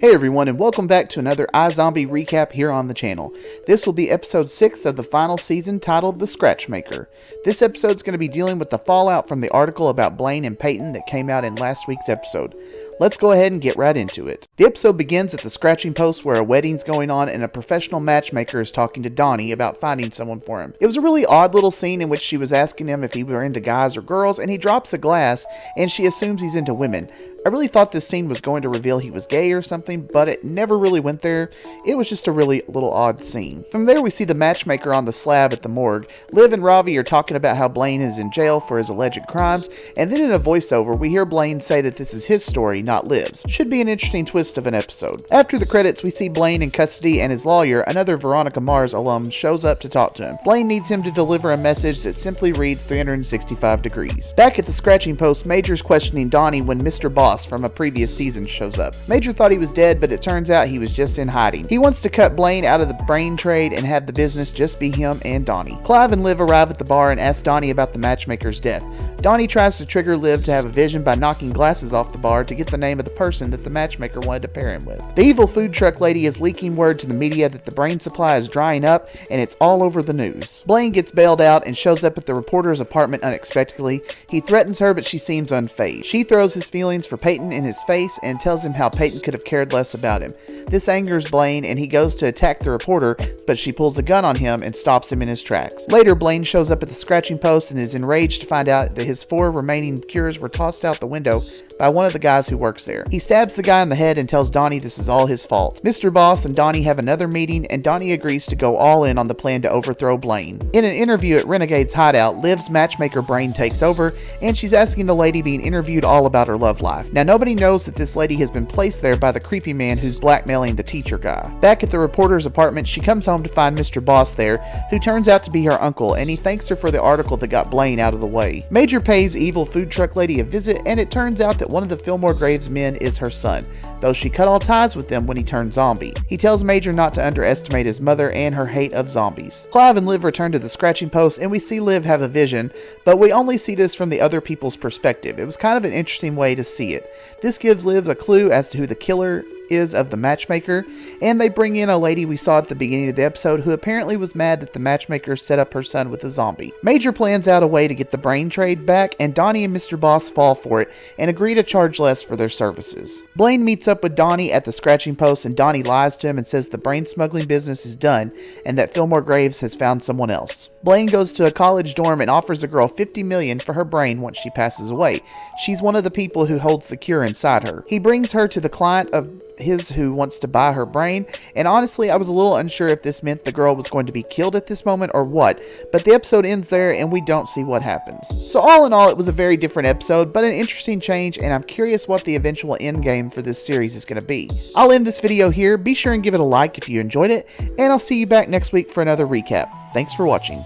Hey everyone, and welcome back to another iZOMBIE recap here on the channel. This will be episode 6 of the final season, titled The SCRATCHMAKER. This episode is going to be dealing with the fallout from the article about Blaine and Peyton that came out in last week's episode. Let's go ahead and get right into it. The episode begins at the scratching post where a wedding's going on and a professional matchmaker is talking to Donnie about finding someone for him. It was a really odd little scene in which she was asking him if he were into guys or girls, and he drops a glass and she assumes he's into women. I really thought this scene was going to reveal he was gay or something, but it never really went there. It was just a really little odd scene. From there we see the matchmaker on the slab at the morgue. Liv and Ravi are talking about how Blaine is in jail for his alleged crimes, and then in a voiceover we hear Blaine say that this is his story, not Liv's. Should be an interesting twist of an episode. After the credits we see Blaine in custody, and his lawyer, another Veronica Mars alum, shows up to talk to him. Blaine needs him to deliver a message that simply reads 365 degrees. Back at the scratching post, Major's questioning Donnie when Mr. Boss from a previous season shows up. Major thought he was dead, but it turns out he was just in hiding. He wants to cut Blaine out of the brain trade and have the business just be him and Donnie. Clive and Liv arrive at the bar and ask Donnie about the matchmaker's death. Donnie tries to trigger Liv to have a vision by knocking glasses off the bar to get the name of the person that the matchmaker wanted to pair him with. The evil food truck lady is leaking word to the media that the brain supply is drying up, and it's all over the news. Blaine gets bailed out and shows up at the reporter's apartment unexpectedly. He threatens her, but she seems unfazed. She throws his feelings for Peyton in his face and tells him how Peyton could have cared less about him. This angers Blaine, and he goes to attack the reporter, but she pulls a gun on him and stops him in his tracks. Later, Blaine shows up at the scratching post and is enraged to find out that his 4 remaining cures were tossed out the window by one of the guys who works there. He stabs the guy in the head and tells Donnie this is all his fault. Mr. Boss and Donnie have another meeting, and Donnie agrees to go all in on the plan to overthrow Blaine. In an interview at Renegade's hideout, Liv's matchmaker brain takes over, and she's asking the lady being interviewed all about her love life. Now, nobody knows that this lady has been placed there by the creepy man who's blackmailing the teacher guy. Back at the reporter's apartment, she comes home to find Mr. Boss there, who turns out to be her uncle, and he thanks her for the article that got Blaine out of the way. Major pays evil food truck lady a visit, and it turns out that one of the Fillmore Graves men is her son, though she cut all ties with them when he turned zombie. He tells Major not to underestimate his mother and her hate of zombies. Clive and Liv return to the scratching post, and we see Liv have a vision, but we only see this from the other people's perspective. It was kind of an interesting way to see it. This gives Liv a clue as to who the killer is of the matchmaker, and they bring in a lady we saw at the beginning of the episode who apparently was mad that the matchmaker set up her son with a zombie. Major plans out a way to get the brain trade back, and Donnie and Mr. Boss fall for it and agree to charge less for their services. Blaine meets up with Donnie at the scratching post, and Donnie lies to him and says the brain smuggling business is done and that Fillmore Graves has found someone else. Blaine goes to a college dorm and offers a girl $50 million for her brain once she passes away. She's one of the people who holds the cure inside her. He brings her to the client of his who wants to buy her brain, and honestly I was a little unsure if this meant the girl was going to be killed at this moment or what, but the episode ends there and we don't see what happens. So all in all, it was a very different episode, but an interesting change, and I'm curious what the eventual end game for this series is going to be. I'll end this video here. Be sure and give it a like if you enjoyed it, and I'll see you back next week for another recap. Thanks for watching.